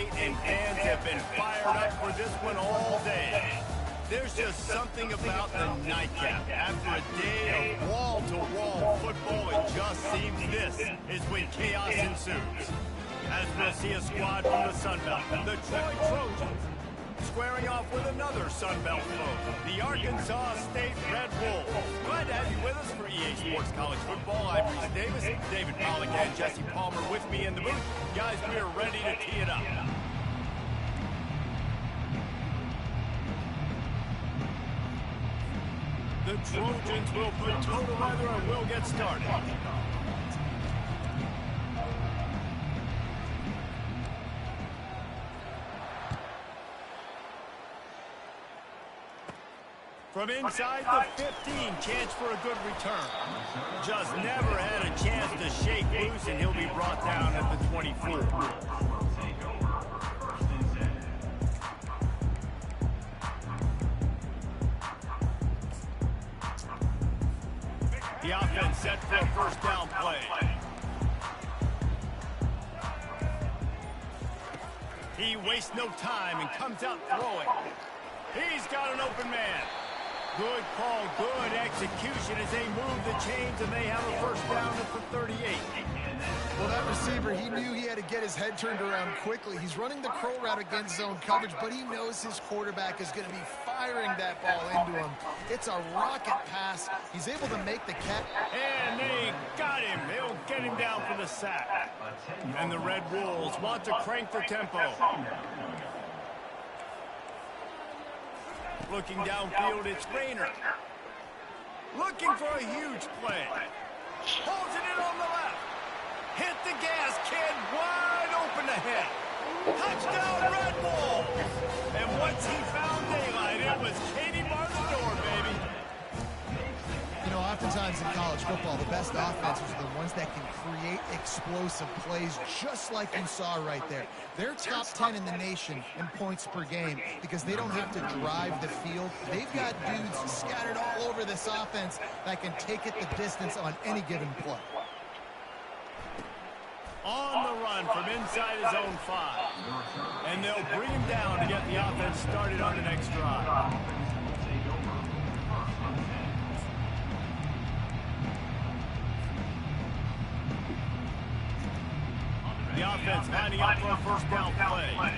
State, and fans have been fired up for this one all day. There's just something about the nightcap. After a day of wall-to-wall football, it just seems this is when chaos ensues. As we'll see a squad from the Sun Belt, the Troy Trojans, squaring off with another Sun Belt foe, the Arkansas State Red Wolves. Glad to have you with us for EA Sports College Football. I'm Reese Davis, David Pollack and Jesse Palmer with me in the booth. Guys, we are ready to tee it up. The Trojans will put toe to leather and we'll get started. From inside the 15, chance for a good return. Just never had a chance to shake loose, and he'll be brought down at the 24. The offense set for a first down play. He wastes no time and comes out throwing. He's got an open man. Good call, good execution as they move the chains, and they have a first down at the 38. Well, that receiver, he knew he had to get his head turned around quickly. He's running the crow route against zone coverage, but he knows his quarterback is going to be firing that ball into him. It's a rocket pass. He's able to make the catch. And they got him. They'll get him down for the sack. And the Red Wolves want to crank the tempo. Looking downfield, it's Rayner. Looking for a huge play. Holds it in on the left. Hit the gas, kid. Wide open ahead. Touchdown, Red Wolves. And once he found daylight, it was Katie bar the door, baby. You know, oftentimes in college football, the best offenses are the ones that can create explosive plays, just like you saw right there. They're top 10 in the nation in points per game because they don't have to drive the field. They've got dudes scattered all over this offense that can take it the distance on any given play. On the run from inside his own 5. And they'll bring him down to get the offense started on the next drive. The offense lining up for a first down play.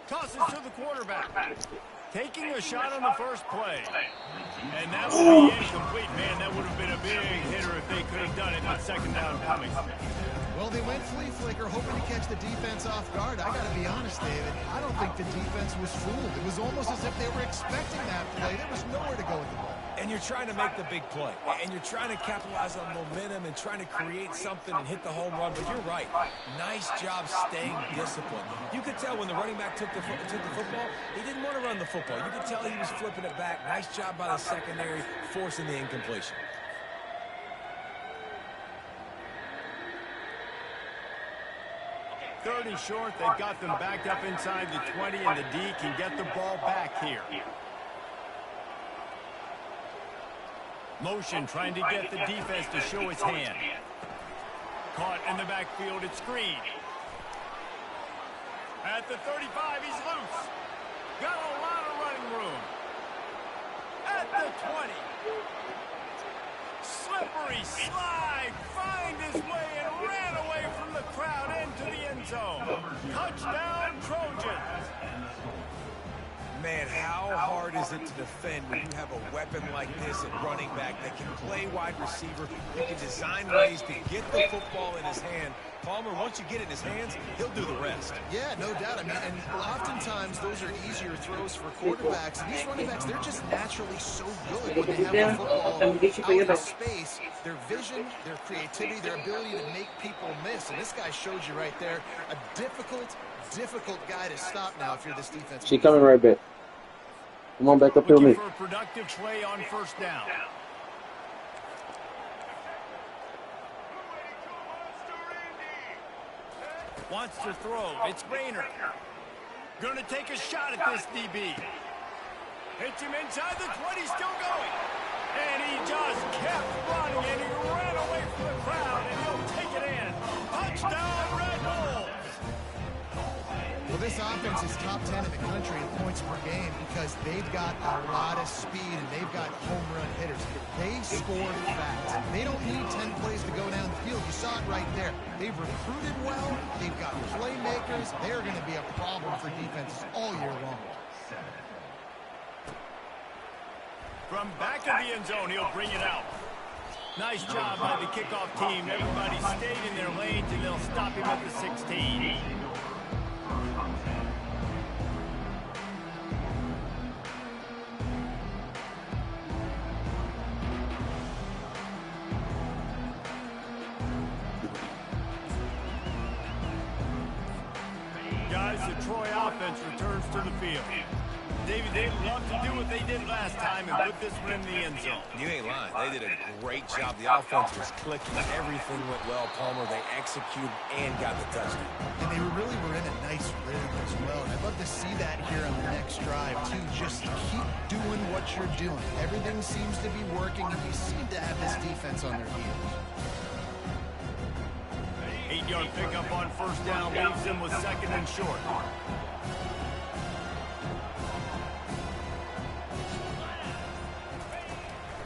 Tosses to the quarterback. Taking a shot on the first play. And that will be incomplete. Man, that would have been a big hitter if they could have done it on second down coming. Well, they went flea flicker, hoping to catch the defense off guard. I got to be honest, David. I don't think the defense was fooled. It was almost as if they were expecting that play. There was nowhere to go with the ball. And you're trying to make the big play. And you're trying to capitalize on momentum and trying to create something and hit the home run. But you're right. Nice job staying disciplined. You could tell when the running back took the football, he didn't want to run the football. You could tell he was flipping it back. Nice job by the secondary, forcing the incompletion. Third and short, they've got them backed up inside the 20, and the D can get the ball back here. Motion trying to get the defense to show his hand. Caught in the backfield, it's Green. At the 35, he's loose. Got a lot of running room. At the 20. Slippery slide, find his way and ran away from the crowd into the end zone. Touchdown, Trojans. Man, how hard is it to defend when you have a weapon like this at running back that can play wide receiver, who can design ways to get the football in his hand? Palmer, once you get it in his hands, he'll do the rest. Yeah, no doubt. I mean, and oftentimes those are easier throws for quarterbacks. And these running backs, they're just naturally so good when they have the football out of space. Their vision, their creativity, their ability to make people miss. And this guy showed you right there a difficult guy to stop now if you're this defense. She coming right back. Come on back up to me. For a productive play on first down. Wants to throw. It's Rayner. Gonna take a shot at this DB. Hits him inside the 20, still going. And he just kept running, and he ran away from the crowd, and he'll take it in. Touchdown, Red Bulls! Well, this offense is top 10 in the country in points per game because they've got a lot of speed and they've got home run hitters. They score fast. They don't need 10 plays to go down the field. You saw it right there. They've recruited well. They've got playmakers. They're going to be a problem for defenses all year long. From back of the end zone, he'll bring it out. Nice job by the kickoff team. Everybody stayed in their lanes, and they'll stop him at the 16. Guys, the Troy offense returns to the field. David, they'd love to do what they did last time and put this one in the end zone. You ain't lying. They did a great job. The offense was clicking. Everything went well, Palmer. They executed and got the touchdown. And they really were in a nice rhythm as well. And I'd love to see that here on the next drive, too. Just keep doing what you're doing. Everything seems to be working, and you seem to have this defense on their heels. 8-yard pickup on first down leaves them with second and short.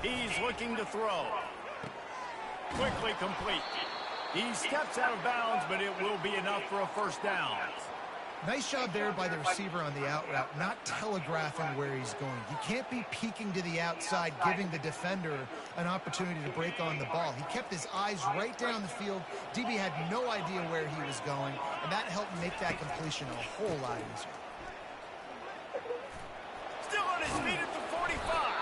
He's looking to throw. Quickly complete. He steps out of bounds, but it will be enough for a first down. Nice job there by the receiver on the out route, not telegraphing where he's going. He can't be peeking to the outside, giving the defender an opportunity to break on the ball. He kept his eyes right down the field. DB had no idea where he was going, and that helped make that completion a whole lot easier. Still on his feet at the 45.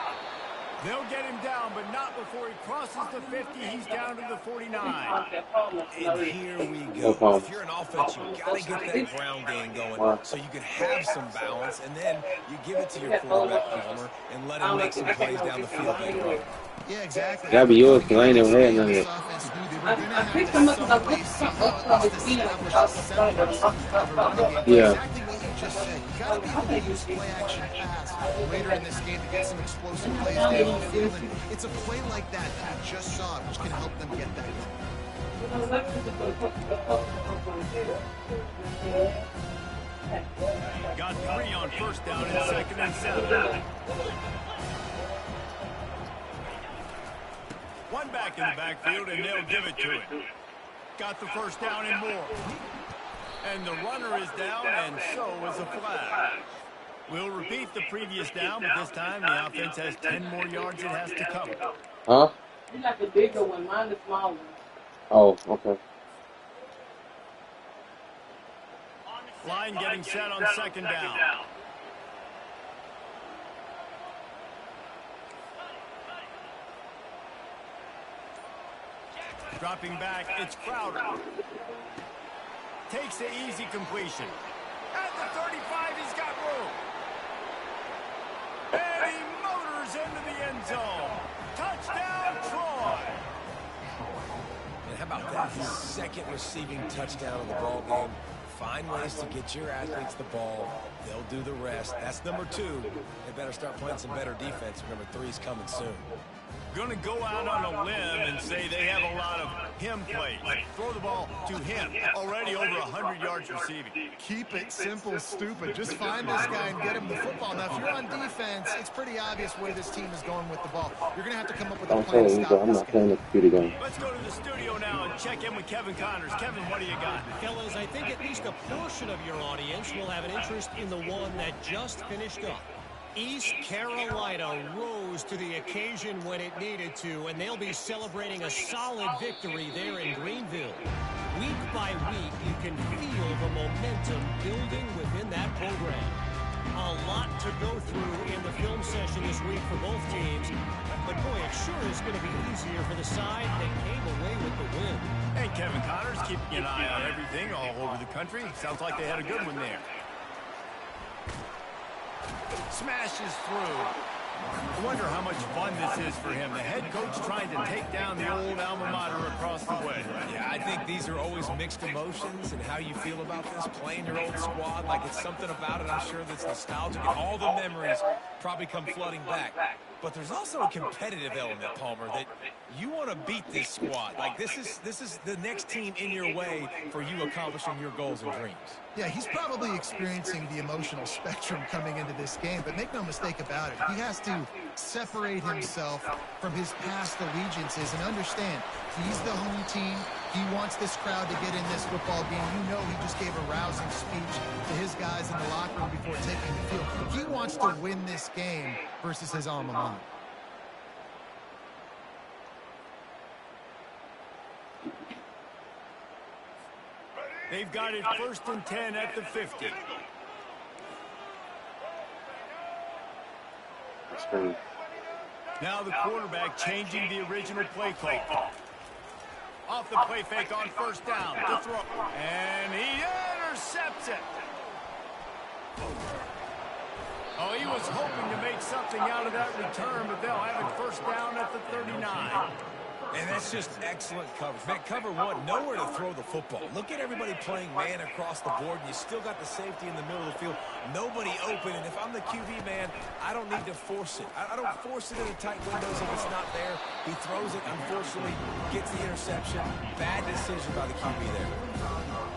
They'll get him down, but not before he crosses the 50. He's down to the 49. And here we go. If you're an offense, you got to get that ground game going so you can have some balance, and then you give it to your quarterback, Palmer, and let him make some plays down the field. Yeah, exactly. That'd be yours because I ain't never had none of it. Yeah. Exactly what you just said. You got to be able to use play action pass later in this game to get some explosive plays down the field. And it's a play like that you just saw, which can help them get that done. Got 3 on first down and second and 7. One back in the backfield, and they'll give it to him. Got the first down and more. And the runner is down, and so is a flag. We'll repeat the previous down, but this time the offense has 10 more yards it has to cover. Huh? You like the bigger one, mine the small one. Oh, okay. Line getting set on second down. Dropping back, it's Crowder. Takes the easy completion. At the 35, he's got room. And he motors into the end zone. Touchdown, Troy. And how about that? His second receiving touchdown of the ball game. Find ways to get your athletes the ball. They'll do the rest. That's number 2. They better start playing some better defense. Number 3's coming soon. Going to go out on a limb and say they have a lot of him plays. Throw the ball to him. Already over 100 yards receiving. Keep it simple, stupid. Just find this guy and get him the football. Now, if you're on defense, it's pretty obvious where this team is going with the ball. You're going to have to come up with a plan to stop I'm this not guy. playing the computer game. Let's go to the studio now and check in with Kevin Connors. Kevin, what do you got? Fellas, I think at least a portion of your audience will have an interest in the one that just finished up. East Carolina rose to the occasion when it needed to, and they'll be celebrating a solid victory there in Greenville. Week by week, you can feel the momentum building within that program. A lot to go through in the film session this week for both teams, but boy, it sure is going to be easier for the side that came away with the win. And Kevin Connors keeping an eye on everything all over the country. Sounds like they had a good one there. Smashes through. I wonder how much fun this is for him. The head coach trying to take down the old alma mater across the way. Yeah, I think these are always mixed emotions, and how you feel about this, playing your old squad, like it's something about it, I'm sure that's nostalgic, and all the memories probably come flooding back. But there's also a competitive element, Palmer, that you want to beat this squad. Like, this is the next team in your way for you accomplishing your goals and dreams. Yeah, he's probably experiencing the emotional spectrum coming into this game, but make no mistake about it. He has to separate himself from his past allegiances and understand he's the home team. He wants this crowd to get in this football game. You know he just gave a rousing speech to his guys in the locker room before taking the field. He wants to win this game versus his alma mater. They've got it 1st and 10 at the 50. Now the quarterback changing the original play call. Off the play fake on 1st down to throw. And he intercepts it. Oh, he was hoping to make something out of that return, but they'll have it 1st down at the 39. And that's just excellent coverage. Man, cover one, nowhere to throw the football. Look at everybody playing man across the board, and you still got the safety in the middle of the field. Nobody open, and if I'm the QB, man, I don't need to force it. I don't force it into tight windows if it's not there. He throws it, unfortunately, gets the interception. Bad decision by the QB there.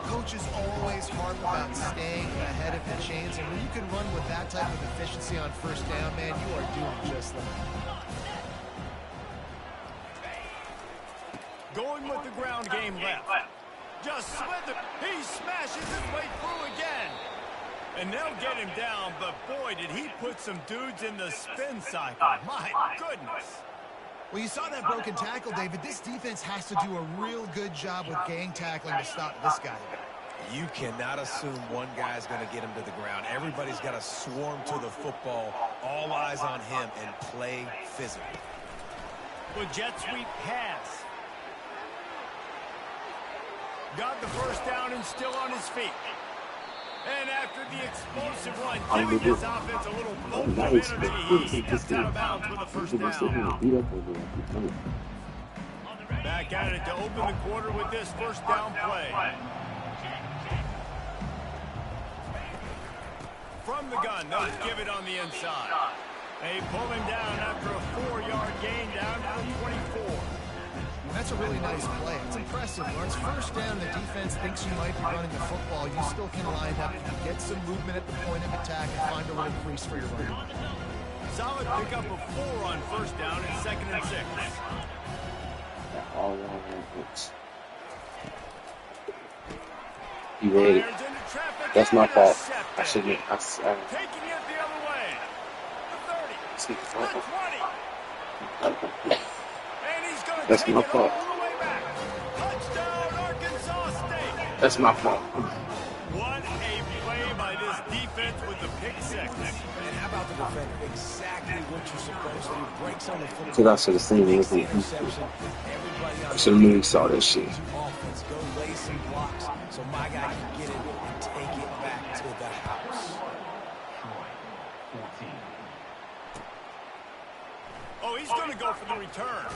Coach is always hard about staying ahead of the chains, and when you can run with that type of efficiency on 1st down, man, you are doing just that. Going with the ground game left. Just slid he smashes his way through again. And they'll get him down, but boy, did he put some dudes in the spin cycle. My goodness. Well, you saw that broken tackle, David. This defense has to do a real good job with gang tackling to stop this guy. You cannot assume one guy's going to get him to the ground. Everybody's got to swarm to the football, all eyes on him, and play physical. Well, jet sweep pass. Got the 1st down and still on his feet. And after the explosive run, giving his offense a little bolt of energy, he steps out of bounds with a 1st down. Back at it to open the quarter with this 1st down play. From the gun, they'll give it on the inside. They pull him down after a 4-yard gain down to the 24. That's a really nice play. It's impressive. When it's 1st down, the defense thinks you might be running the football. You still can line up, get some movement at the point of attack, and find a little crease for your running. Solid pickup of 4 on 1st down and 2nd and 6. You ready? That's my fault. I shouldn't. Taking it the other way. The 30. The 20. And he's going to That's take my it fault. all the way back. Touchdown, Arkansas State. That's my fault. What a play by this defense with the pick 6. And how about the defender? Exactly what you're supposed to do. Breaks on the football. Because I should have seen it. I should have really saw that shit. Offense, go lay some blocks so my guy can get it and take it back to the house. Oh, he's going to go for the return.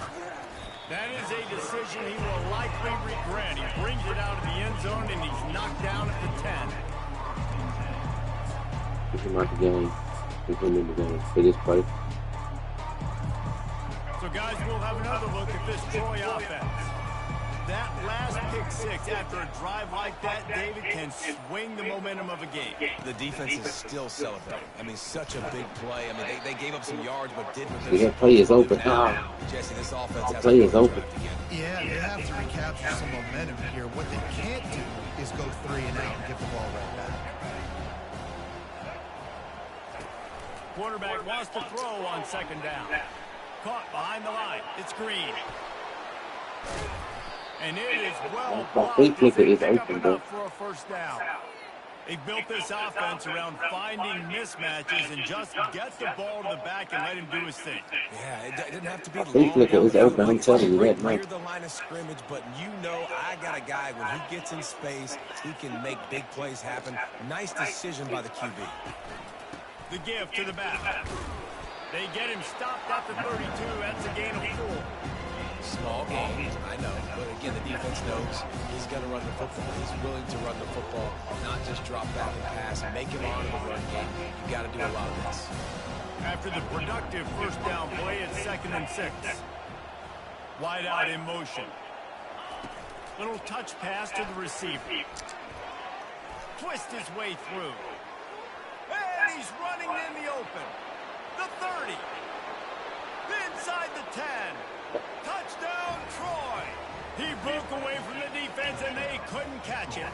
That is a decision he will likely regret. He brings it out of the end zone, and he's knocked down at the 10. We can mark the game. We can win the game for this play. So, guys, we'll have another look at this Troy offense. That last pick 6 after a drive like that, David, can swing the momentum of a game. The defense is still celebrating. I mean, such a big play. I mean, they gave up some yards, but did what See, that play is open. Jesse, this offense has play is open. Yeah, they have to recapture some momentum here. What they can't do is go 3 and out and give the ball right back. Quarterback wants to throw on 2nd down. Caught behind the line. It's Green. And it is well blocked. They flicker is Pick up open, though. enough for a 1st down. They built this offense around finding mismatches and just get the ball to the back and let him do his thing. Yeah, it didn't have to be long. They flicker is open. I'm telling you that, Clear man. the line of scrimmage, but you know I got a guy when he gets in space, he can make big plays happen. Nice decision by the QB. The give to the back. They get him stopped at the 32. That's a gain of 4. Small gain, I know, but again, the defense knows he's going to run the football. He's willing to run the football, not just drop back and pass and make him honor the run game. You got to do a lot of this. After the productive first down play, it's 2nd and 6. Wide out in motion. Little touch pass to the receiver. Twist his way through. And he's running in the open. The 30. Inside the 10. Touchdown, Troy. He broke away from the defense, and they couldn't catch it.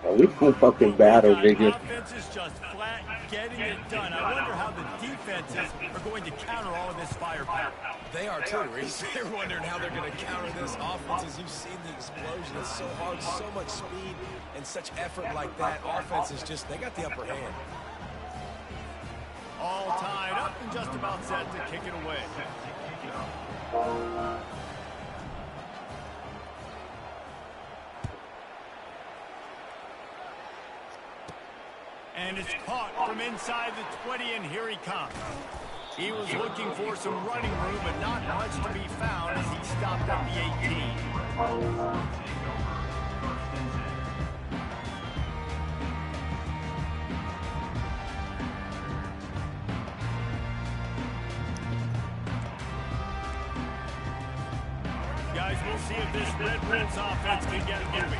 Oh, we full fucking battle, nigga. Offense is just flat getting it done. I wonder how the defenses are going to counter all of this firepower. They are too, Reese. They're wondering how they're going to counter this offense. As you've seen the explosion, it's so hard, so much speed, and such effort like that. Offense is just, they got the upper hand. All tied up and just about set to kick it away. And it's caught from inside the 20, and here he comes. He was looking for some running room, but not much to be found as he stopped at the 18. Guys, we'll see if this Red Wolves offense can get moving.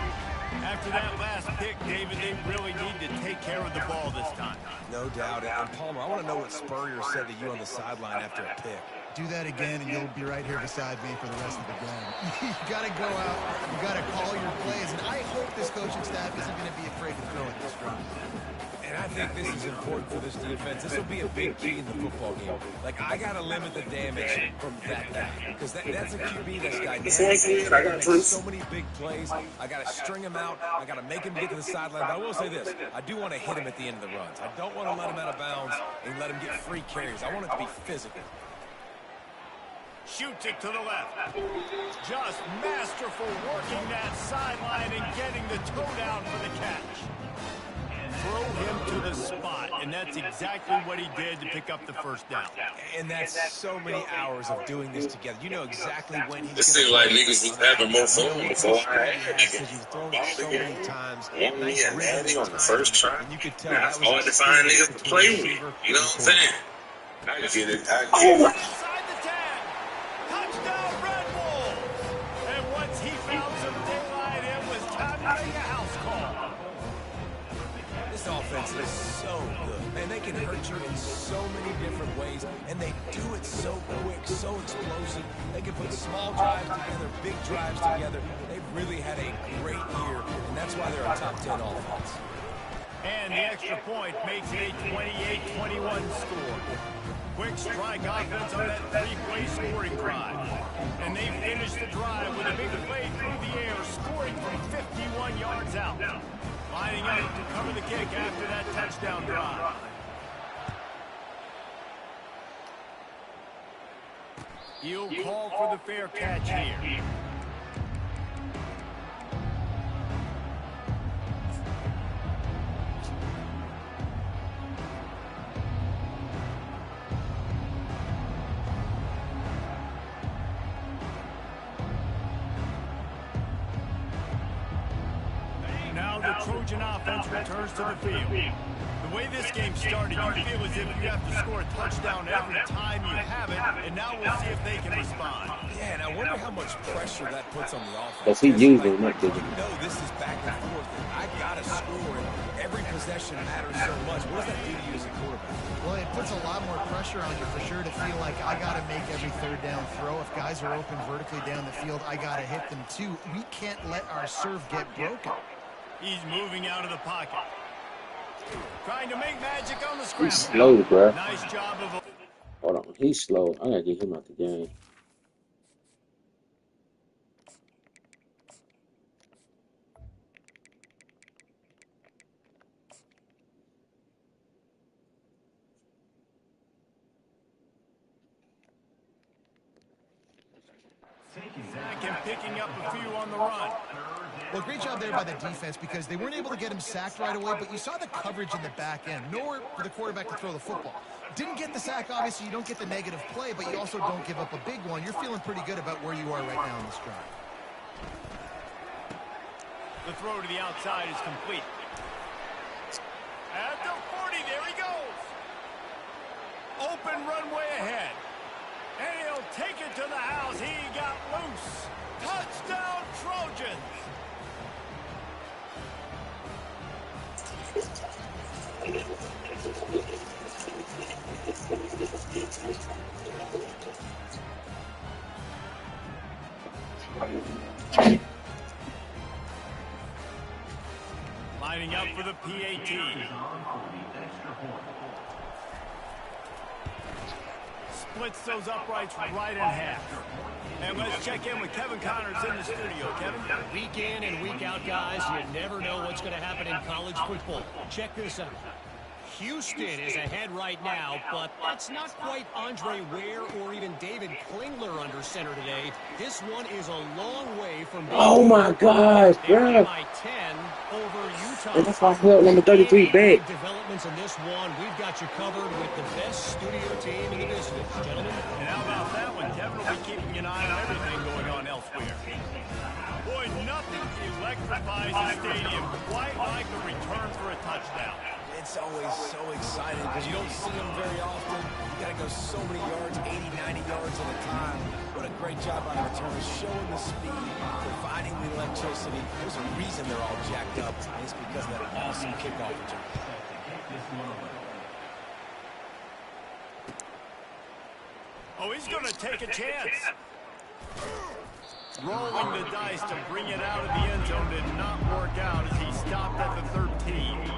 After that last pick, David, they really need to take care of the ball this time. No doubt. And Palmer, I want to know what Spurrier said to you on the sideline after a pick. Do that again, and you'll be right here beside me for the rest of the game. You got to go out. You got to call your plays. And I hope this coaching staff isn't going to be afraid to throw it this strong. And I think this is important for this defense. This will be a big key in the football game. Like, I got to limit the damage from that guy. Because that's a QB that's dynamic. I got to make so many big plays. I got to string him out. I got to make him get to the sideline. But I will say this. I do want to hit him at the end of the runs. I don't want to let him out of bounds and let him get free carries. I want it to be physical. Shoots it to the left. Just masterful working that sideline and getting the toe down for the catch. Throw him to the spot, and that's exactly what he did to pick up the first down. And that's so many hours of doing this together. You know exactly when he's It seemed like niggas was having more fun before I had because you've thrown it so many times. Nice on the first try. And you could tell Now, that it's hard to find niggas to play with. You know what I'm saying? I get it. I get it. Inside the 10. Touchdown, Red Wolves. And once he found some daylight, it was time to make a house call. This offense is so good. Man, they can hurt you in so many different ways, and they do it so quick, so explosive. They can put small drives together, big drives together. They've really had a great year, and that's why they're a top 10 offense. And the extra point makes it a 28-21 score. Quick strike offense on that three-play scoring drive. And they finish the drive with a big play through the air, scoring from 51 yards out. Lining up to cover the kick after that touchdown drive. He'll call for the fair catch here. Now the Trojan offense returns to the field. The way this game started, you feel as if you have to score a touchdown every time you have it, and now we'll see if they can respond. Yeah, and I wonder how much pressure that puts on the offense. Does he use it? You know this is back and forth. I got to score, and every possession matters so much. What does that do to you as a quarterback? Well, it puts a lot more pressure on you for sure to feel like I got to make every third down throw. If guys are open vertically down the field, I got to hit them too. We can't let our serve get broken. He's moving out of the pocket. Trying to make magic on the scramble. He's slow, bro. Nice job of... Hold on. He's slow. I gotta get him out the game. Back and picking up a few on the run. Well, great job there by the defense because they weren't able to get him sacked right away, but you saw the coverage in the back end. Nowhere for the quarterback to throw the football. Didn't get the sack, obviously. You don't get the negative play, but you also don't give up a big one. You're feeling pretty good about where you are right now in this drive. The throw to the outside is complete. At the 40, there he goes. Open runway ahead. And he'll take it to the house. He got loose. Touchdown, Trojans. Lining up for the PAT. Splits those uprights right in half. And let's check in with Kevin Connors in the studio. Kevin? Week in and week out, guys, you never know what's going to happen in college football. Check this out. Houston is ahead right now, but that's not quite Andre Ware or even David Klingler under center today. This one is a long way from being Oh my gosh, bro. by 10 over Utah. That's why I put number 33 back. Developments in this one, we've got you covered with the best studio team in the business, gentlemen. And how about that one? Kevin will be keeping an eye on everything going on elsewhere. Boy, nothing electrifies a stadium quite like a return for a touchdown. It's always so exciting because you don't see them very often. You got to go so many yards, 80, 90 yards at a time. What a great job by the returners, showing the speed, providing the electricity. There's a reason they're all jacked up. It's because of that awesome kickoff return. Oh, he's going to take a chance. Rolling the dice to bring it out of the end zone did not work out as he stopped at the 13.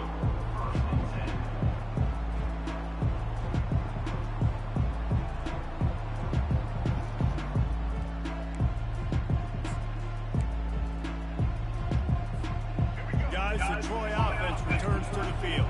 The Troy offense returns to the field.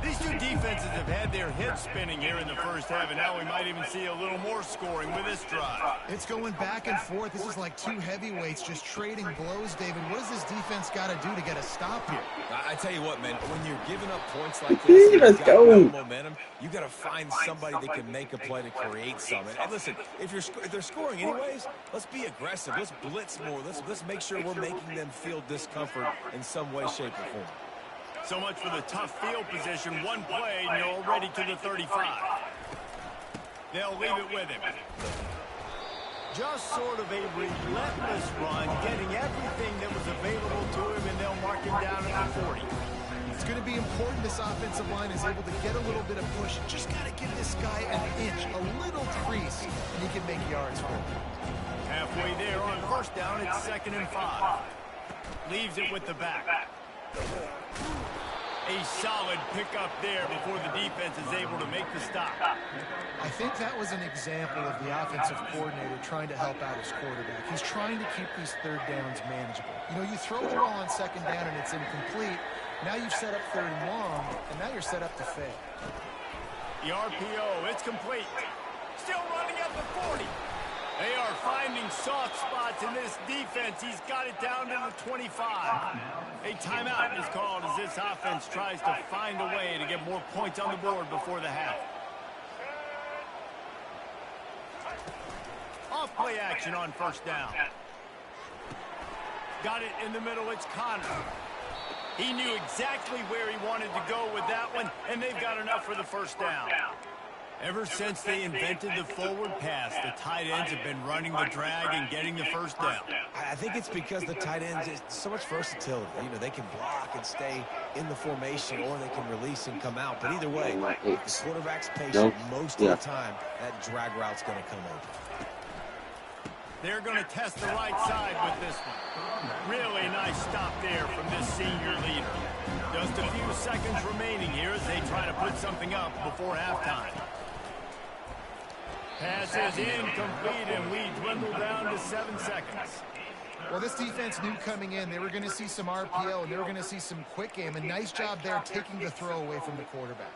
These two defenses have had their heads spinning here in the first half, and now we might even see a little more scoring with this drive. It's going back and forth. This is like two heavyweights just trading blows, David. What does this defense got to do to get a stop here? I tell you what, man, when you're giving up points like this, Let's go. Momentum, you got to find somebody that can make a play to create something. And listen, if they're scoring anyways, let's be aggressive. Let's blitz more. Let's make sure we're making them feel discomfort in some way, shape, or form. So much for the tough field position. One play, and you're already to the 35. They'll leave it with him. Just sort of a relentless run, getting everything that was available to him, and they'll mark him down at the 40. It's going to be important this offensive line is able to get a little bit of push. Just got to give this guy an inch, a little crease, and he can make yards for him. Halfway there on first down, it's 2nd and 5. Leaves it with the back. A solid pickup there before the defense is able to make the stop. I think that was an example of the offensive coordinator trying to help out his quarterback. He's trying to keep these third downs manageable. You know, you throw the ball on 2nd down and it's incomplete. Now you've set up 3rd and long, and now you're set up to fail. The RPO, it's complete. Still running at the 40. They are finding soft spots in this defense. He's got it down to the 25. A timeout is called as this offense tries to find a way to get more points on the board before the half. Off play action on first down. Got it in the middle. It's Connor. He knew exactly where he wanted to go with that one, and they've got enough for the first down. Ever since they invented the forward pass, the tight ends have been running the drag and getting the first down. I think it's because the tight ends is so much versatility. You know, they can block and stay in the formation, or they can release and come out. But either way, the quarterback's patient most of the time, that drag route's going to come open. They're going to test the right side with this one. Really nice stop there from this senior leader. Just a few seconds remaining here as they try to put something up before halftime. Pass is incomplete, and we dwindle down to 7 seconds. Well, this defense knew coming in they were going to see some RPO, and they were going to see some quick game. A nice job there taking the throw away from the quarterback.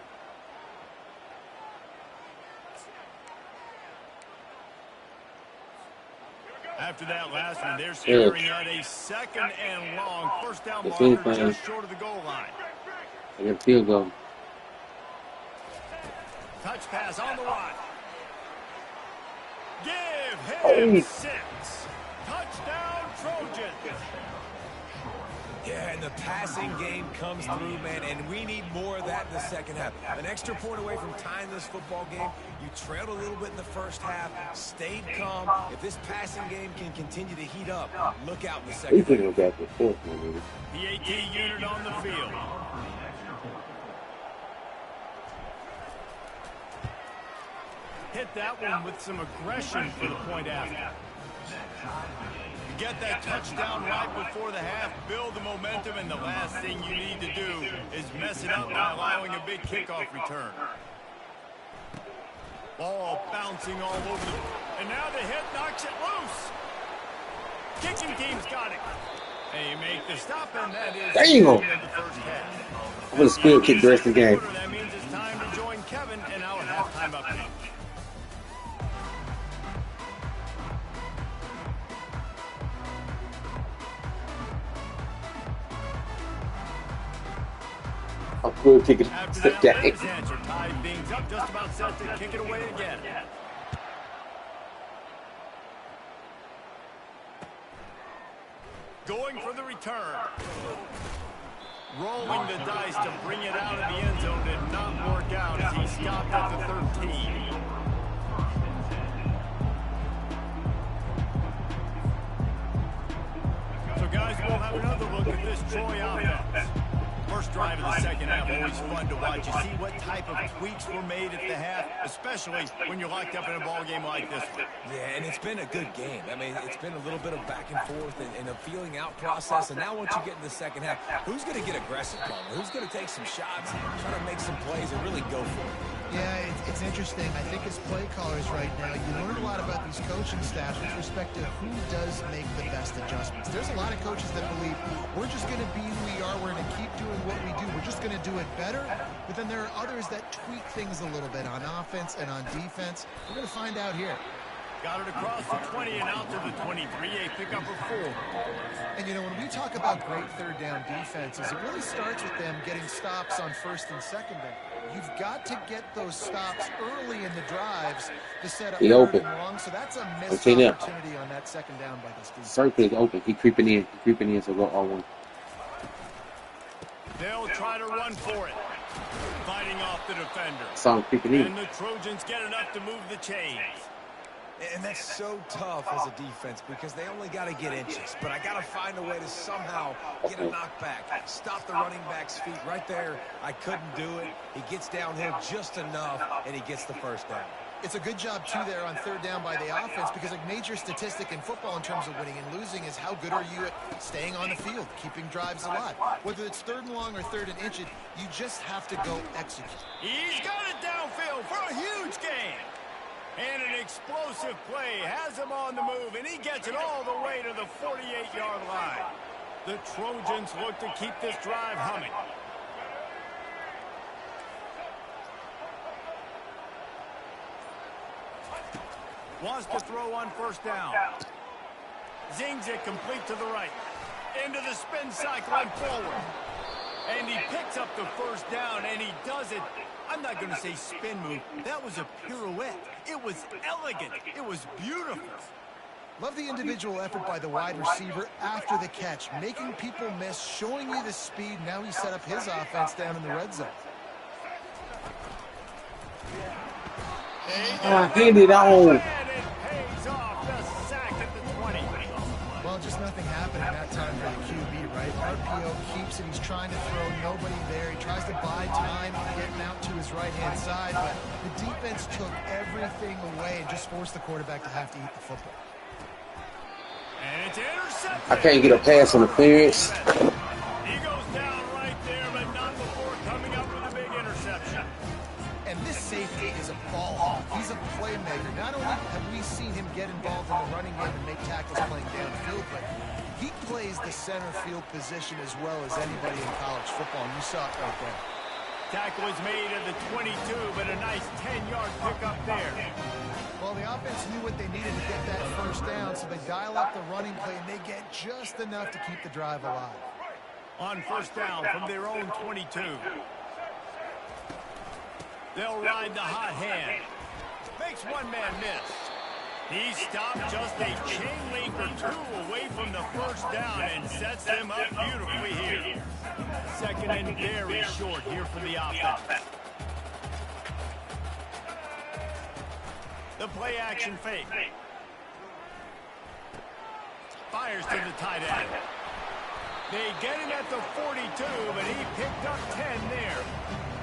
After that last one, they're staring at a 2nd and long. First down marker just short of the goal line. I get a field goal. Touch pass on the line. Give him 6. Touchdown, Trojans. Yeah, and the passing game comes through, man, and we need more of that in the second half. An extra point away from tying this football game. You trailed a little bit in the first half, stayed calm. If this passing game can continue to heat up, look out in the second half. The AT unit on the field. Hit that one with some aggression for the point after. Get that touchdown right before the half, build the momentum, and the last thing you need to do is mess it up by allowing a big kickoff return. Ball bouncing all over the... And now the hit knocks it loose. Kicking team's got it. And you make the stop, and that is the end of the first half. I'm going to still kick the rest of the game. That means it's time to join Kevin and our halftime update. I'm still kicking the game. Tied things up, just about set to kick it away again. Going for the return. Rolling the dice to bring it out of the end zone did not work out as he stopped at the 13. So guys, we'll have another look at this Troy offense. First drive of the second half, always fun to watch. You see what type of tweaks were made at the half, especially when you're locked up in a ball game like this one. Yeah, and it's been a good game. I mean, it's been a little bit of back and forth and a feeling out process. And now once you get in the second half, who's going to get aggressive, Palmer? Who's going to take some shots, try to make some plays, and really go for it? Yeah, it's interesting. I think as play callers right now, you learn a lot about these coaching staffs with respect to who does make the best adjustments. There's a lot of coaches that believe we're just going to be who we are. We're going to keep doing what we do. We're just going to do it better. But then there are others that tweak things a little bit on offense and on defense. We're going to find out here. Got it across the 20 and out to the 23, a pickup of 4. And, you know, when we talk about great third down defenses, it really starts with them getting stops on first and second down. You've got to get those stops early in the drives to set up third and long. So that's a missed opportunity on that second down by this defense. Circle is open. He's creeping in. He's creeping in, so go R1. They'll try to run for it. Fighting off the defender. Saw him creeping in. And the Trojans get enough to move the chains. And that's so tough as a defense because they only got to get inches. But I got to find a way to somehow get a knockback, stop the running back's feet right there. I couldn't do it. He gets downhill just enough, and he gets the first down. It's a good job, too, there on third down by the offense because a major statistic in football in terms of winning and losing is how good are you at staying on the field, keeping drives alive. Whether it's third and long or third and inches, you just have to go execute. He's got it downfield for a huge gain. And an explosive play has him on the move, and he gets it all the way to the 48-yard line. The Trojans look to keep this drive humming. Wants to throw on first down. Zings it complete to the right. Into the spin cycle and forward. And he picks up the first down, and he does it. I'm not going to say spin move. That was a pirouette. It was elegant. It was beautiful. Love the individual effort by the wide receiver after the catch, making people miss, showing you the speed. Now he set up his offense down in the red zone. Hand it on. And it pays off the sack at the 20. Well, just nothing happening that time for the QB, right? RPO keeps it. He's trying to throw. Nobody there. He tries to buy time, getting out to his right-hand side, but the defense took everything away and just forced the quarterback to have to eat the football. And it's intercepted. I can't get a pass on the clearance. He goes down right there, but not before coming up with a big interception. And this safety is a ball hawk. He's a playmaker. Not only have we seen him get involved in the running game and make tackles playing downfield, but he plays the center field position as well as anybody in college football, and you saw it right there. Tackle is made at the 22, but a nice 10-yard pickup there. Well, the offense knew what they needed to get that first down, so they dial up the running play, and they get just enough to keep the drive alive. On first down from their own 22. They'll ride the hot hand. Makes one man miss. He stopped just a chain link or two away from the first down and sets them up beautifully here. Second and very short here for the offense. The play action fake. Fires to the tight end. They get him at the 42, but he picked up 10 there.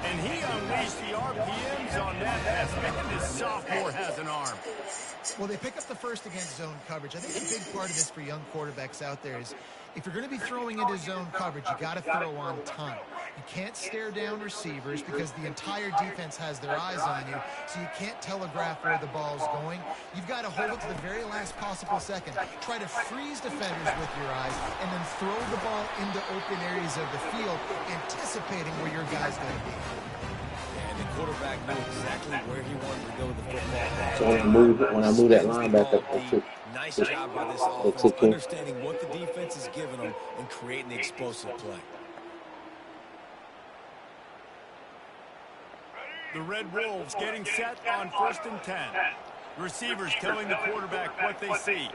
And he unleashed the RPMs on that pass. Man, this sophomore has an arm. Well, they pick up the first against zone coverage. I think a big part of this for young quarterbacks out there is if you're going to be throwing into zone coverage, you got to throw on time. You can't stare down receivers because the entire defense has their eyes on you, so you can't telegraph where the ball's going. You've got to hold it to the very last possible second. Try to freeze defenders with your eyes and then throw the ball into open areas of the field, anticipating where your guy's going to be. And the quarterback knew exactly where he wanted to go with the football. So when I move that linebacker, nice job by this offense, understanding what the defense is giving them and creating the explosive play. The Red Wolves getting set on 1st and 10. Receivers telling the quarterback what they see.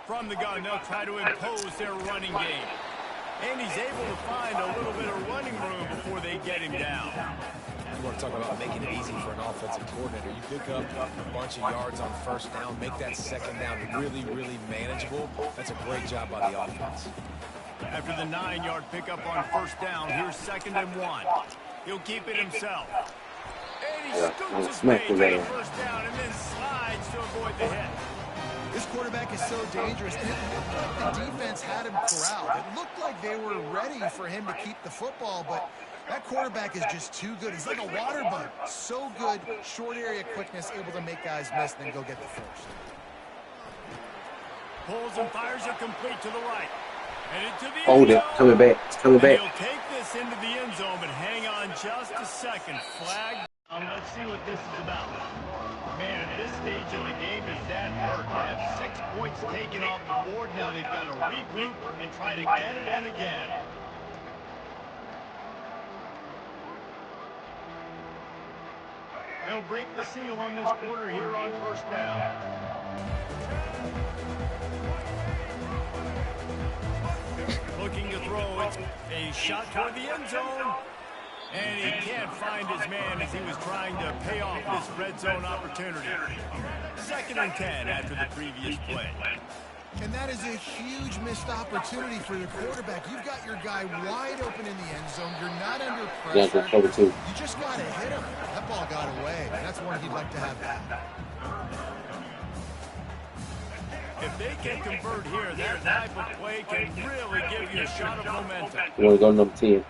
From the gun, they'll try to impose their running game. And he's able to find a little bit of running room before they get him down. You want to talk about making it easy for an offensive coordinator. You pick up a bunch of yards on first down, make that second down really, really manageable. That's a great job by the offense. After the 9-yard pickup on first down, here's 2nd and 1. He'll keep it himself. And he scoots his way to the first down and then slides to avoid the hit. This quarterback is so dangerous, and it looked like the defense had him corralled. It looked like they were ready for him to keep the football, but that quarterback is just too good. He's like a water bug. So good, short area quickness, able to make guys miss and then go get the first. Pulls and fires it complete to the right. And into the hold it, coming back, it's coming back. He'll take this into the end zone, but hang on just a second. Flag. Let's see what this is about. Man, at this stage of the game, is that hurt? They have 6 points taken off the board. Now they've got to regroup and try to get it and again. They'll break the seal on this quarter here on first down. Looking to throw. It's a shot toward the end zone. And he can't find his man as he was trying to pay off this red zone opportunity. 2nd and 10 after the previous play. And that is a huge missed opportunity for your quarterback. You've got your guy wide open in the end zone. You're not under pressure. You just got to hit him. That ball got away. That's one he'd like to have back. If they can convert here, that type of play can really give you a shot of momentum. You want to go number 10.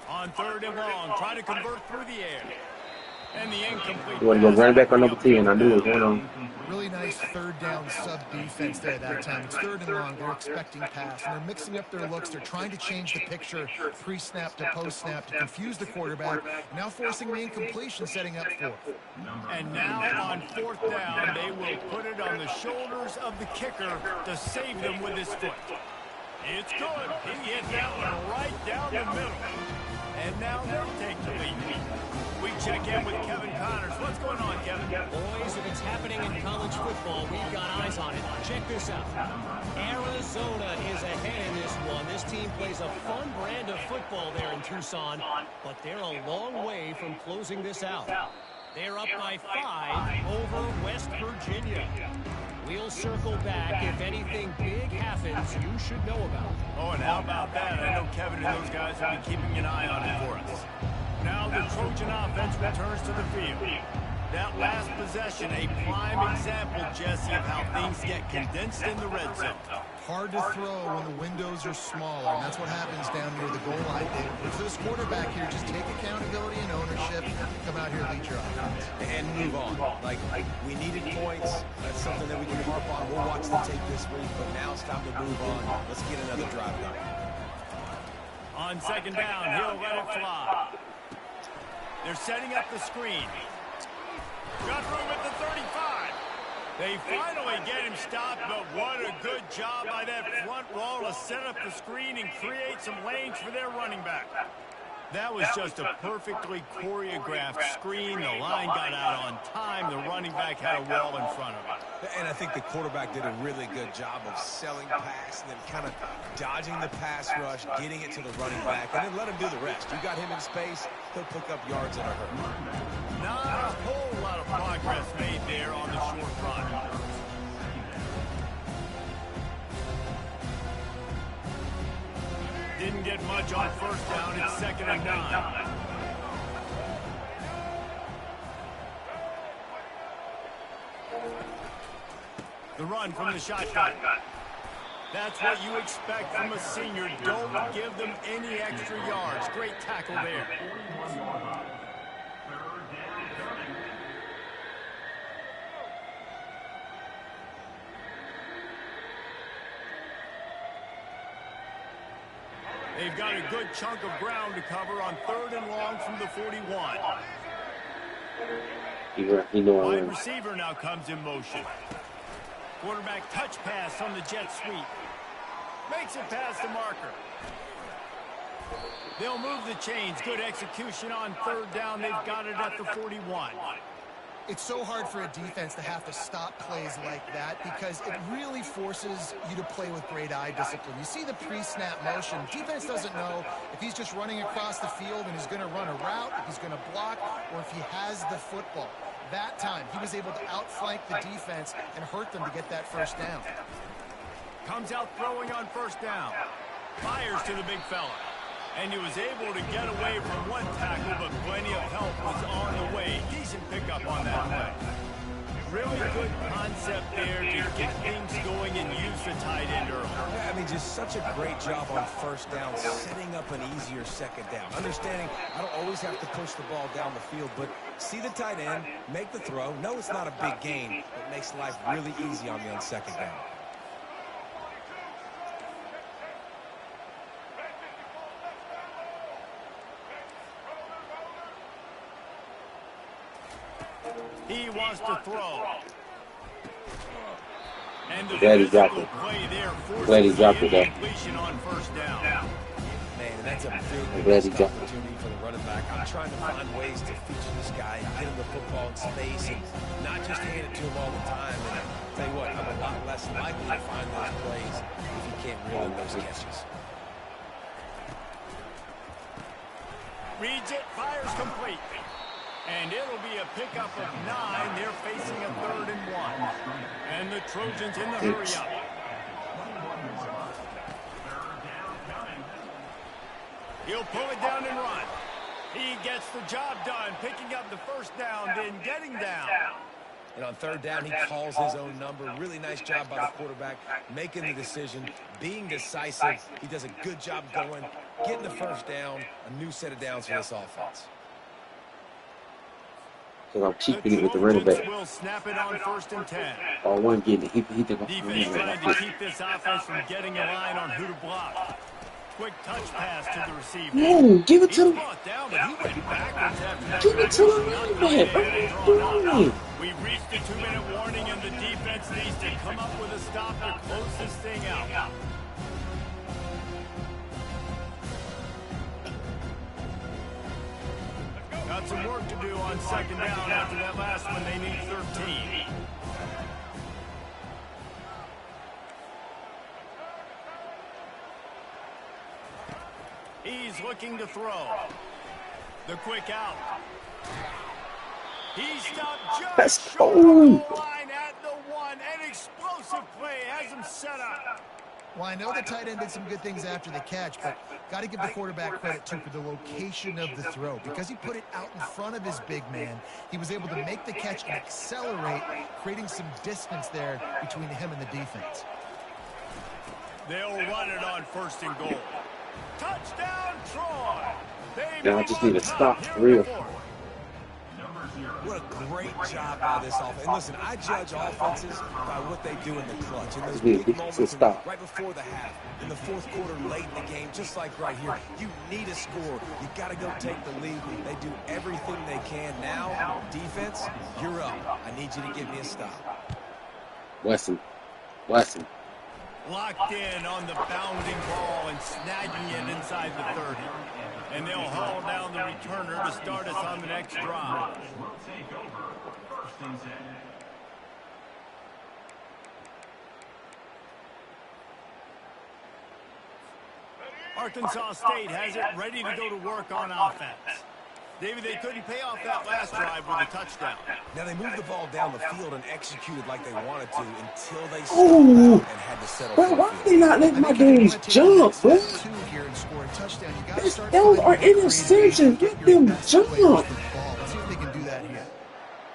On 3rd and long, trying to convert through the air. And the incomplete. You want to go running back on number 10. I knew it was going on. Really nice 3rd down sub-defense there that time. It's 3rd and long. They're expecting pass. And they're mixing up their looks. They're trying to change the picture pre-snap to post-snap to confuse the quarterback. Now forcing the incompletion, setting up 4th. And now on 4th down, they will put it on the shoulders of the kicker to save them with his foot. It's good. He hit that one right down the middle. And now they'll take the lead. We check in with Kevin Connors. What's going on, Kevin? Boys, if it's happening in college football, we've got eyes on it. Check this out. Arizona is ahead in this one. This team plays a fun brand of football there in Tucson, but they're a long way from closing this out. They're up by 5 over West Virginia. We'll circle back if anything big happens you should know about. Oh, and how about that? I know Kevin and those guys will be keeping an eye on it for us. Now the Trojan offense returns to the field. That last possession, a prime example, Jesse, of how things get condensed in the red zone. Hard to throw when the windows are smaller, and that's what happens down near the goal line. For this quarterback here, just take accountability and ownership, come out here and lead your offense. And move on. Like, we needed points. That's something that we can harp on. We'll watch the tape this week, but now it's time to move on. Let's get another drive going. On 2nd down, he'll let it fly. They're setting up the screen. Got room at the 35. They finally get him stopped, but what a good job by that front row to set up the screen and create some lanes for their running back. That was just a perfectly choreographed screen. The line got out on time. the running back had a wall in front of him. And I think the quarterback did a really good job of selling pass and then kind of dodging the pass rush, getting it to the running back, and then let him do the rest. You got him in space, he'll pick up yards in a hurry. Not a whole lot of progress made there on the short run. Didn't get much on first down. It's 2nd and 9. The run from the shotgun. That's what you expect from a senior. Don't give them any extra yards. Great tackle there. They've got a good chunk of ground to cover on 3rd and long from the 41. Wide receiver now comes in motion. Quarterback touch pass on the jet sweep. Makes it past the marker. They'll move the chains. Good execution on 3rd down. They've got it at the 41. It's so hard for a defense to have to stop plays like that because it really forces you to play with great eye discipline. You see the pre-snap motion. Defense doesn't know if he's just running across the field and he's going to run a route, if he's going to block, or if he has the football. That time, he was able to outflank the defense and hurt them to get that first down. Comes out throwing on 1st down. Fires to the big fella. And he was able to get away from one tackle, but plenty of help was on the way. Decent pickup on that play. Really good concept there to get things going and use the tight end early. Yeah, I mean, just such a great job on 1st down, setting up an easier 2nd down. Understanding I don't always have to push the ball down the field, but see the tight end, make the throw. No, it's not a big gain, but makes life really easy on me on 2nd down. He wants to throw. And the Glad he dropped it. play there Glad he dropped it, though. completion on 1st down. Man, and that's a big Glad he missed dropped it. opportunity for the running back. I'm trying to find ways to feature this guy and get him the football in space and not just hand it to him all the time. And I'll tell you what, I'm a lot less likely to find those plays if he can't reel in those catches. Reads it, fires complete. And it'll be a pickup of 9. They're facing a 3rd and 1. And the Trojans in the hurry up. He'll pull it down and run. He gets the job done, picking up the 1st down, then getting down. And on 3rd down, he calls his own number. Really nice job by the quarterback, making the decision, being decisive. He does a good job going, getting the 1st down, a new set of downs for this offense. Because I'm keeping it with the running back. Will snap it on 1st and 10. Or one getting it. He think Defense trying to keep this offense from getting a line on who to block. Quick touch pass to the receiver. No, give it to him. Down, but he went backwards after that. Give it to the running back. What are you doing? We've reached the 2-minute warning, and the defense needs to come up with a stop to close this thing out. Got some work to do on 2nd down after that last one. They need 13. He's looking to throw. The quick out. He stopped just short of the line at the 1. An explosive play has him set up. Well, I know the tight end did some good things after the catch, but got to give the quarterback credit, too, for the location of the throw. Because he put it out in front of his big man, he was able to make the catch and accelerate, creating some distance there between him and the defense. They'll run it on 1st and goal. Touchdown, Troy! Now I just need to stop for real. What a great job by this offense. And listen, I judge offenses by what they do in the clutch. And those big moments right before the half, in the 4th quarter, late in the game, just like right here, you need a score. You got to go take the lead. They do everything they can. Now, defense, you're up. I need you to give me a stop. Bless him. Bless him. Locked in on the bounding ball and snagging it inside the 30. And they'll haul down the returner to start us on the next drive. Arkansas State has it ready to go to work on offense. David, they couldn't pay off that last drive with a touchdown. Now, they moved the ball down the field and executed like they wanted to until they stopped out and had to settle for Bro, the why field. are they not letting my dudes jump, bro? Those are interceptions. Let them jump. Let's see if they can do that here.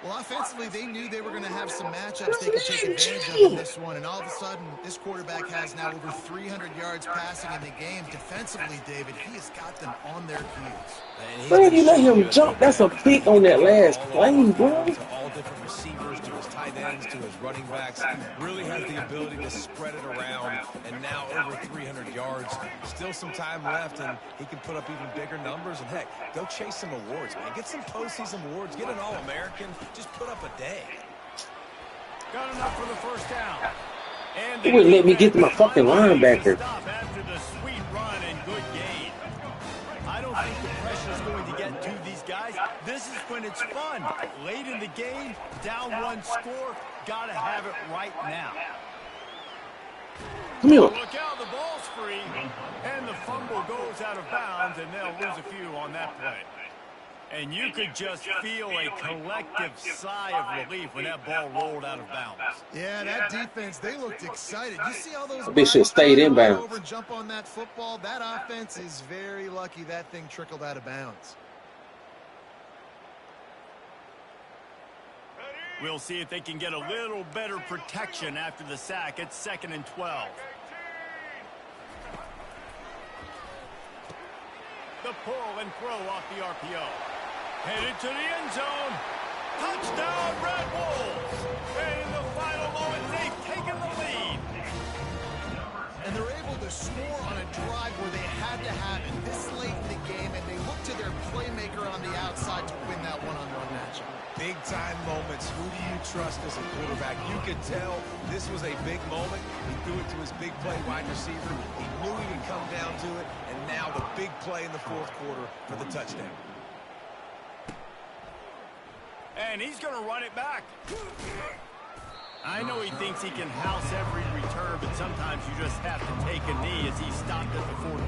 Well, offensively, they knew they were going to have some matchups they could take advantage of in this one, and all of a sudden, this quarterback has now over 300 yards passing in the game. Defensively, David, he has got them on their heels. Bro, you let him jump. That's a pick on that last play, bro. To all different receivers, to his tight ends, to his running backs. Really has the ability to spread it around, and now over 300 yards. Still some time left, and he can put up even bigger numbers. And, heck, go chase some awards, man. Get some postseason awards. Get an All-American. Just put up a day. Got enough for the first down. And He wouldn't let me get to my fucking linebacker. After the sweet run and good gain. I don't think the pressure is going to get to these guys. This is when it's fun. Late in the game, down one score, got to have it right now. Come here. Look out, the ball's free, and the fumble goes out of bounds, and they'll lose a few on that play. And you could just feel a collective sigh of relief when that ball rolled out of bounds. Yeah, that defense, they looked excited. You see all those They should have stayed inbound. over and jump on that football? That offense is very lucky that thing trickled out of bounds. We'll see if they can get a little better protection after the sack. It's 2nd and 12. The pull and throw off the RPO. Headed to the end zone. Touchdown, Red Wolves. And in the final moment, they've taken the lead. And they're able to score on a drive where they had to have it this late in the game, and they look to their playmaker on the outside to win that one-on-one matchup. Big-time moments. Who do you trust as a quarterback? You could tell this was a big moment. He threw it to his big play wide receiver. He knew he would come down to it, and now the big play in the fourth quarter for the touchdown. And he's going to run it back. I know he thinks he can house every return, but sometimes you just have to take a knee as he stopped at the 14.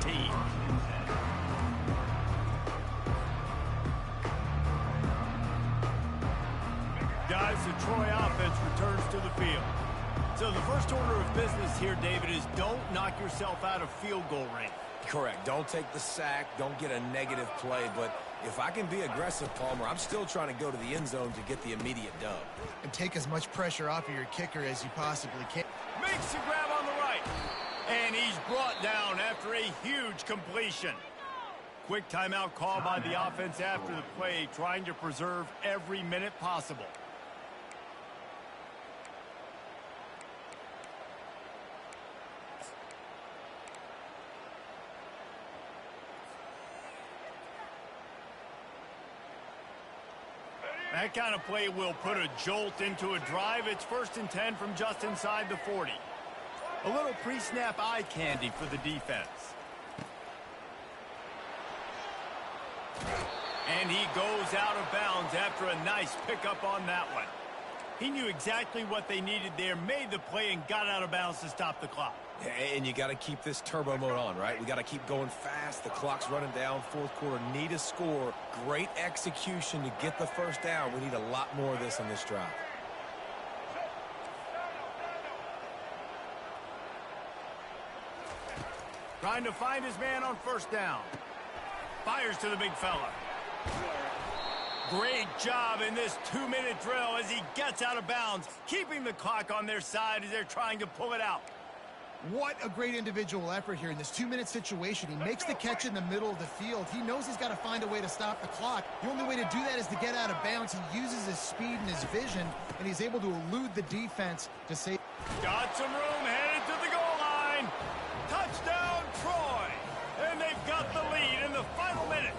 Guys, the Troy offense returns to the field. So the first order of business here, David, is don't knock yourself out of field goal range. Correct. Don't take the sack. Don't get a negative play. But if I can be aggressive, Palmer, I'm still trying to go to the end zone to get the immediate dub. And take as much pressure off of your kicker as you possibly can. Makes the grab on the right. And he's brought down after a huge completion. Quick timeout call by the offense after the play, trying to preserve every minute possible. That kind of play will put a jolt into a drive. It's 1st and 10 from just inside the 40. A little pre-snap eye candy for the defense. And he goes out of bounds after a nice pickup on that one. He knew exactly what they needed there, made the play, and got out of bounds to stop the clock. And you got to keep this turbo mode on, right? We got to keep going fast. The clock's running down. Fourth quarter, need a score. Great execution to get the first down. We need a lot more of this on this drive. Trying to find his man on 1st down. Fires to the big fella. Great job in this 2-minute drill as he gets out of bounds, keeping the clock on their side as they're trying to pull it out. What a great individual effort here in this 2-minute situation. He makes the catch in the middle of the field. He knows he's got to find a way to stop the clock. The only way to do that is to get out of bounds. He uses his speed and his vision, and he's able to elude the defense to save. Got some room, headed to the goal line. Touchdown, Troy. And they've got the lead in the final minute.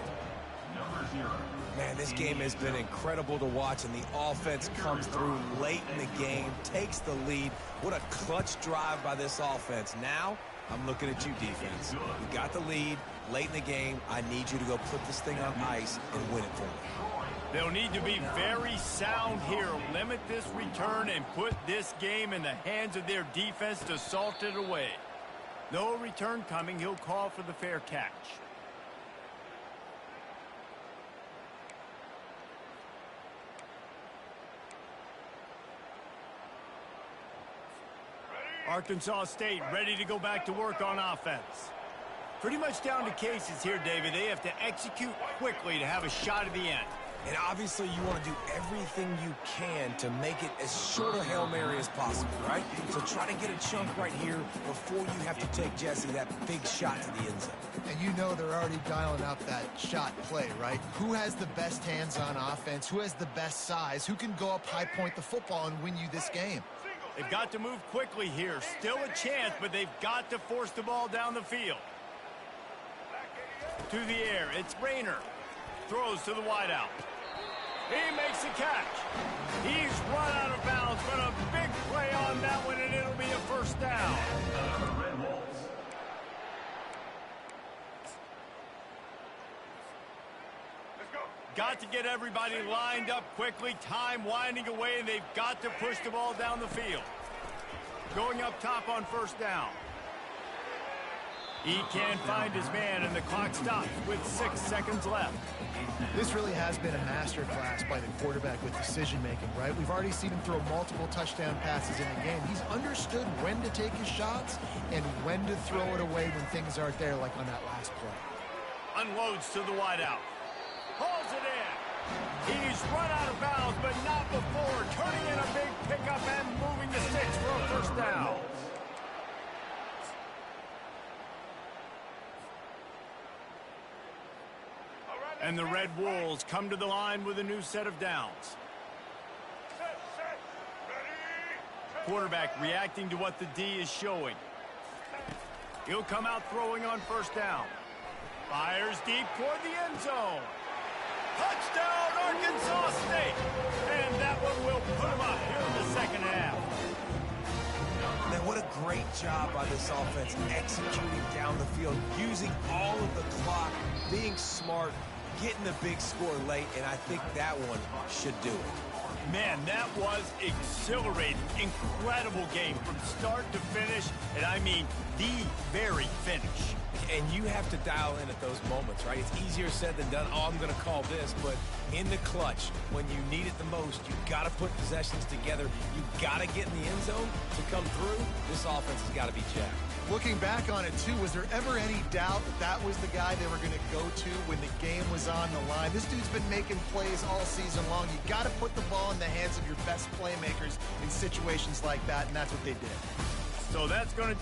Man, this game has been incredible to watch, and the offense comes through late in the game, takes the lead. What a clutch drive by this offense. Now, I'm looking at you, defense. You got the lead late in the game. I need you to go put this thing on ice and win it for me. They'll need to be very sound here. Limit this return and put this game in the hands of their defense to salt it away. No return coming. He'll call for the fair catch. Arkansas State ready to go back to work on offense. Pretty much down to cases here, David. They have to execute quickly to have a shot at the end. And obviously you want to do everything you can to make it as short a Hail Mary as possible, right? So try to get a chunk right here before you have to take, Jesse, that big shot to the end zone. And you know they're already dialing up that shot play, right? Who has the best hands on offense? Who has the best size? Who can go up high point the football and win you this game? They've got to move quickly here. Still a chance, but they've got to force the ball down the field. To the air, it's Rayner. Throws to the wideout. He makes the catch. He's run out of bounds, but a big play on that one, and it'll be a first down. Got to get everybody lined up quickly. Time winding away, and they've got to push the ball down the field. Going up top on first down. He can't find his man, and the clock stops with 6 seconds left. This really has been a master class by the quarterback with decision-making, right? We've already seen him throw multiple touchdown passes in the game. He's understood when to take his shots and when to throw it away when things aren't there, like on that last play. Unloads to the wideout. Hauls it in. He's run out of bounds, but not before. Turning in a big pickup and moving the sticks for a first down. And the Red Wolves come to the line with a new set of downs. Quarterback reacting to what the D is showing. He'll come out throwing on first down. Fires deep toward the end zone. Touchdown, Arkansas State! And that one will put them up here in the second half. Man, what a great job by this offense executing down the field, using all of the clock, being smart, getting the big score late, and I think that one should do it. Man, that was exhilarating. Incredible game from start to finish, and I mean the very finish. And you have to dial in at those moments, right? It's easier said than done. Oh, I'm going to call this, but in the clutch, when you need it the most, you got to put possessions together. You got to get in the end zone to come through. This offense has got to be jacked. Looking back on it, too, was there ever any doubt that that was the guy they were going to go to when the game was on the line? This dude's been making plays all season long. You got to put the ball in the hands of your best playmakers in situations like that, and that's what they did. So that's going to